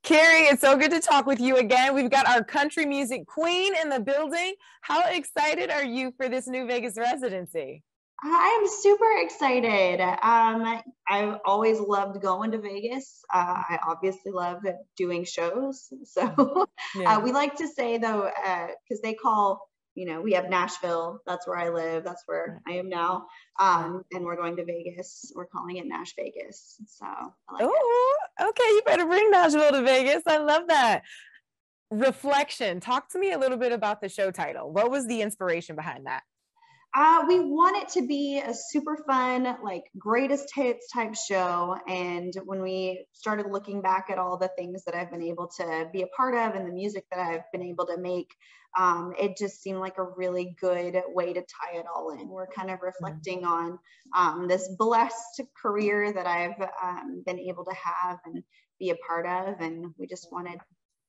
Carrie, it's so good to talk with you again. We've got our country music queen in the building. How excited are you for this new Vegas residency? I'm super excited. I've always loved going to Vegas. I obviously love doing shows. So Yeah. we like to say though, because they call, we have Nashville. That's where I live. That's where I am now. And we're going to Vegas. We're calling it Nash Vegas. So I like it. Oh, okay. You better bring Nashville to Vegas. I love that. Reflection. Talk to me a little bit about the show title. What was the inspiration behind that? We want it to be a super fun, like greatest hits type show. And when we started looking back at all the things that I've been able to be a part of and the music that I've been able to make, it just seemed like a really good way to tie it all in. We're kind of reflecting on this blessed career that I've been able to have and be a part of. And we just wanted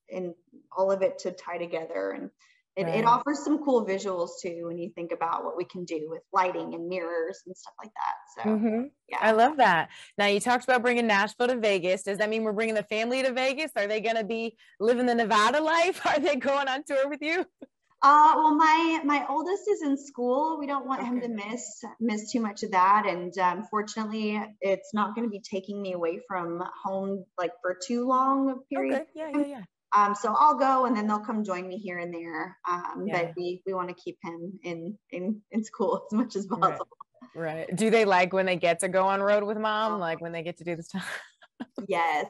in all of it to tie together, and it offers some cool visuals too when you think about what we can do with lighting and mirrors and stuff like that. So yeah, I love that. Now you talked about bringing Nashville to Vegas. Does that mean we're bringing the family to Vegas? Are they going to be living the Nevada life? Are they going on tour with you? Well, my oldest is in school. We don't want him to miss too much of that, and fortunately, it's not going to be taking me away from home like for too long a period. Okay. Yeah. So I'll go and then they'll come join me here and there. But we want to keep him in school as much as possible. Right. Do they like when they get to go on road with mom? Like when they get to do this time? Yes.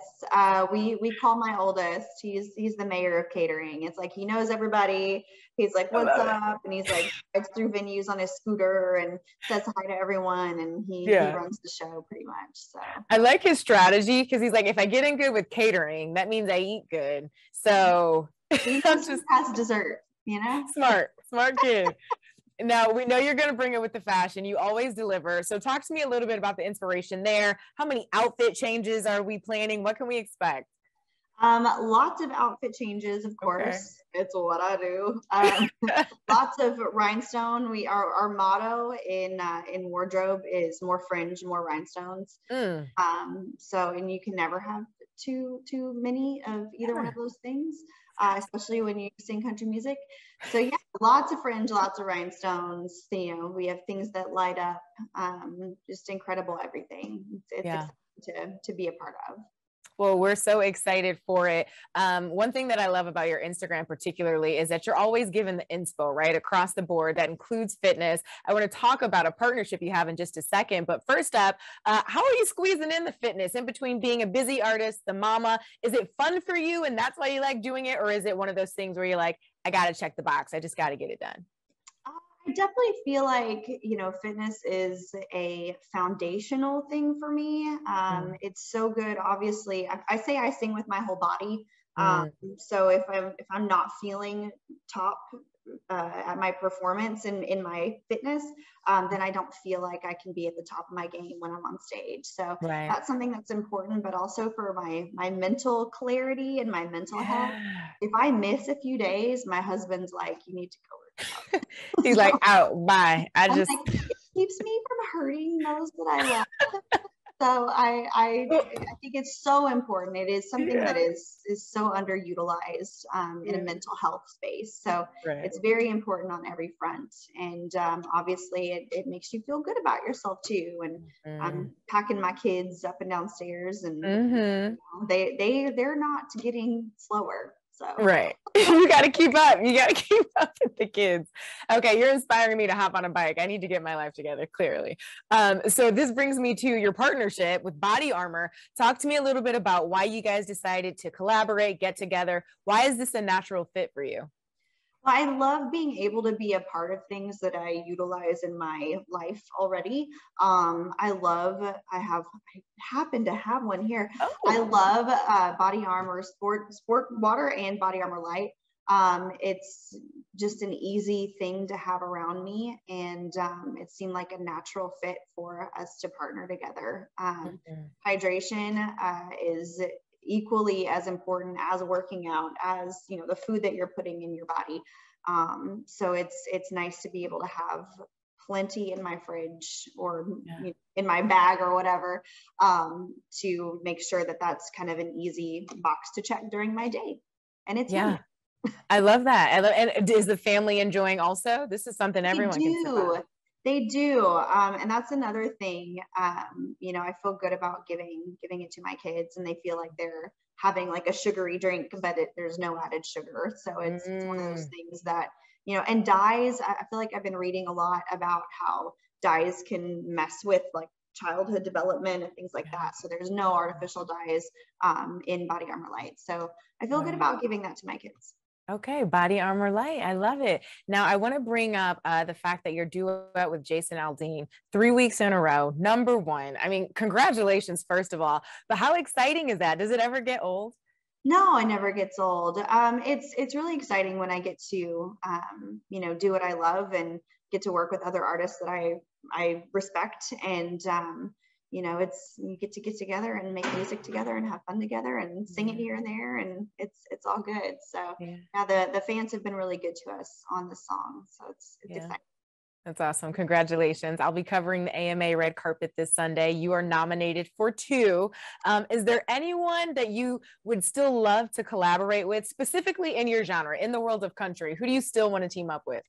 We call my oldest, he's the mayor of catering. It's like he knows everybody. He's like, what's up? And he's like rides through venues on his scooter and says hi to everyone, and he runs the show pretty much. So I like his strategy because he's like, if I get in good with catering, that means I eat good. So he knows who has dessert, smart kid. Now, we know you're going to bring it with the fashion. You always deliver. So talk to me a little bit about the inspiration there. How many outfit changes are we planning? What can we expect? Lots of outfit changes, of course. It's what I do. Lots of rhinestone. Our motto in wardrobe is more fringe, more rhinestones. So, and you can never have too many of either one of those things, especially when you sing country music. So yeah, lots of fringe, lots of rhinestones. We have things that light up. Just incredible everything. It's exciting to be a part of. Well, we're so excited for it. One thing that I love about your Instagram particularly is that you're always giving the inspo, right, across the board. That includes fitness. I want to talk about a partnership you have in just a second. But first up, how are you squeezing in the fitness in between being a busy artist, the mama? Is it fun for you and that's why you like doing it? Or is it one of those things where you're like, I got to check the box. I just got to get it done? I definitely feel like, fitness is a foundational thing for me. It's so good. Obviously, I say I sing with my whole body. So if I'm not feeling top at my performance and in my fitness, then I don't feel like I can be at the top of my game when I'm on stage. So that's something that's important, but also for my mental clarity and my mental health. If I miss a few days, my husband's like, you need to go. He's like, out, bye. Like, it keeps me from hurting those that I love. So I think it's so important. It is something that is so underutilized in a mental health space. So it's very important on every front. And obviously it makes you feel good about yourself too. And I'm packing my kids up and downstairs, and they're not getting slower. So you got to keep up. You got to keep up with the kids. Okay, you're inspiring me to hop on a bike. I need to get my life together, clearly. So this brings me to your partnership with Bodyarmor. Talk to me a little bit about why you guys decided to collaborate, get together. Why is this a natural fit for you? Well, I love being able to be a part of things that I utilize in my life already. I happen to have one here. I love Bodyarmor Sport Water and Bodyarmor Lyte. It's just an easy thing to have around me, and it seemed like a natural fit for us to partner together. Hydration is equally as important as working out, as the food that you're putting in your body. So it's nice to be able to have plenty in my fridge or in my bag or whatever, to make sure that that's kind of an easy box to check during my day. And it's yummy. I love that. And is the family enjoying also? This is something everyone can sip on. They do. And that's another thing. You know, I feel good about giving it to my kids, and they feel like they're having like a sugary drink, but there's no added sugar. So it's one of those things that, you know, and dyes, I feel like I've been reading a lot about how dyes can mess with like childhood development and things like that. So there's no artificial dyes in Bodyarmor Lyte. So I feel good about giving that to my kids. Okay, Bodyarmor Lyte. I love it. Now, I want to bring up the fact that you're duet with Jason Aldean 3 weeks in a row, #1. I mean, congratulations, first of all. But how exciting is that? Does it ever get old? No, it never gets old. It's really exciting when I get to, you know, do what I love and get to work with other artists that I respect. And, you know, you get to get together and make music together and have fun together and sing it here and there, and it's all good. So the fans have been really good to us on the song. So it's exciting. That's awesome. Congratulations. I'll be covering the AMA red carpet this Sunday. You are nominated for 2. Is there anyone that you would still love to collaborate with, specifically in your genre, in the world of country? Who do you still want to team up with?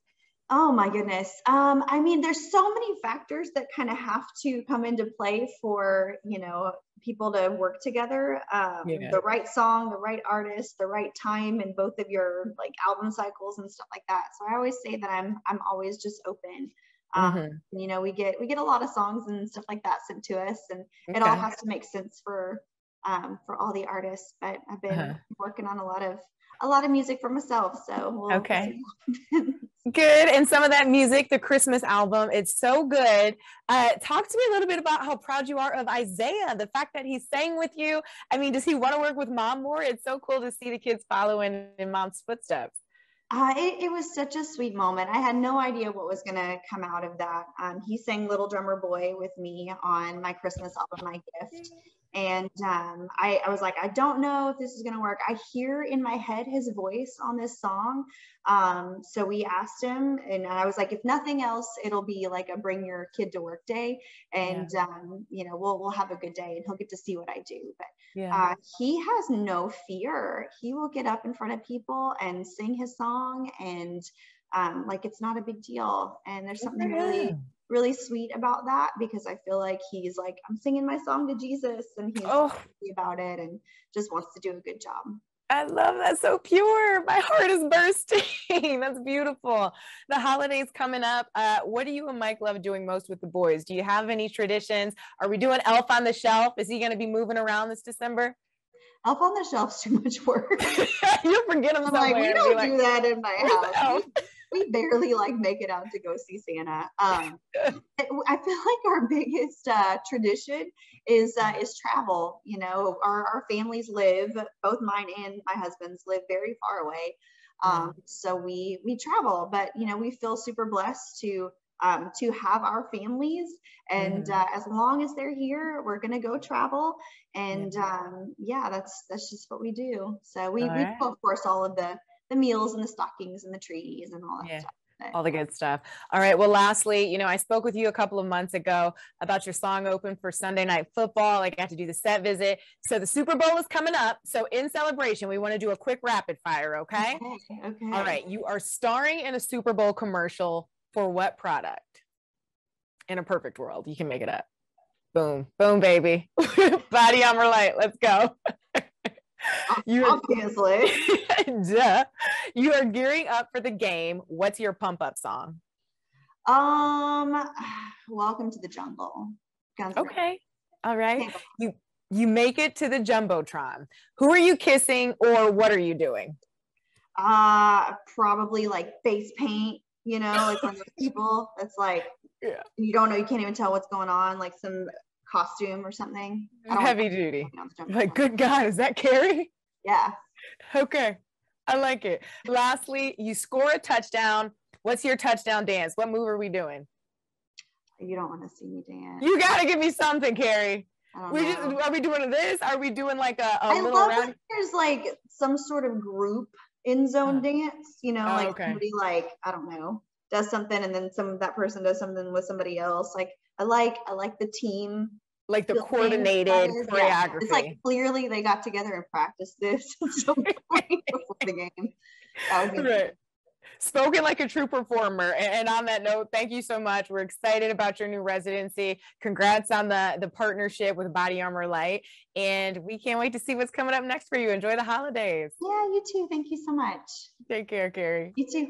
Oh my goodness. I mean, there's so many factors that kind of have to come into play for, you know, people to work together. The right song, the right artist, the right time in both of your like album cycles and stuff like that. So I always say that I'm always just open. You know, we get a lot of songs and stuff like that sent to us, and it all has to make sense for all the artists. But I've been working on a lot of music for myself. So we'll see. Good. And some of that music, the Christmas album, it's so good. Talk to me a little bit about how proud you are of Isaiah, the fact that he sang with you. I mean, does he want to work with mom more? It's so cool to see the kids following in mom's footsteps. It was such a sweet moment. I had no idea what was going to come out of that. He sang Little Drummer Boy with me on my Christmas album, My Gift. And I was like, I don't know if this is going to work. I hear in my head his voice on this song. So we asked him, and I was like, if nothing else, it'll be like a bring your kid to work day. And, you know, we'll have a good day and he'll get to see what I do. But he has no fear. He will get up in front of people and sing his song, and like it's not a big deal. And there's something really sweet about that, because I feel like he's like, I'm singing my song to Jesus, and he's happy about it and just wants to do a good job. I love that. So pure. My heart is bursting. That's beautiful. The holidays coming up. What do you and Mike love doing most with the boys? Do you have any traditions? Are we doing Elf on the Shelf? Is he going to be moving around this December? Elf on the Shelf's too much work. You'll forget him somewhere. Like, we don't do that in my house. We barely like make it out to go see Santa. I feel like our biggest tradition is travel. You know, our families live, both mine and my husband's live very far away. So we travel, but you know, we feel super blessed to have our families, and as long as they're here, we're gonna go travel. And that's just what we do. So we do, of course, all of the meals and the stockings and the trees and all that stuff. All the good stuff. All right. Well, lastly, you know, I spoke with you a couple of months ago about your song open for Sunday Night Football. I got to do the set visit. So the Super Bowl is coming up. So in celebration, we want to do a quick rapid fire. Okay. All right. You are starring in a Super Bowl commercial for what product? In a perfect world, you can make it up. Boom, boom, baby. Bodyarmor Lyte. Let's go. Obviously. Duh. You are gearing up for the game. What's your pump up song? Welcome to the Jungle. Okay. All right. You make it to the Jumbotron. Who are you kissing, or what are you doing? Probably like face paint, you know, like one of those people that's like, you don't know, you can't even tell what's going on, like some costume or something. Heavy duty. Like, good God, is that Carrie? Yeah. Okay. I like it. Lastly, you score a touchdown. What's your touchdown dance? What move are we doing? You don't want to see me dance. You got to give me something, Carrie. Are we doing this? Are we doing like a I little love round? When there's like some sort of group in zone dance, you know, like somebody like, I don't know, does something and then that person does something with somebody else. Like I like the team, like the coordinated choreography. Yeah. It's like clearly they got together and practiced this at some point before the game. That would be right. Spoken like a true performer. And on that note, thank you so much. We're excited about your new residency. Congrats on the partnership with Bodyarmor Lyte. And we can't wait to see what's coming up next for you. Enjoy the holidays. Yeah, you too. Thank you so much. Take care, Carrie. You too.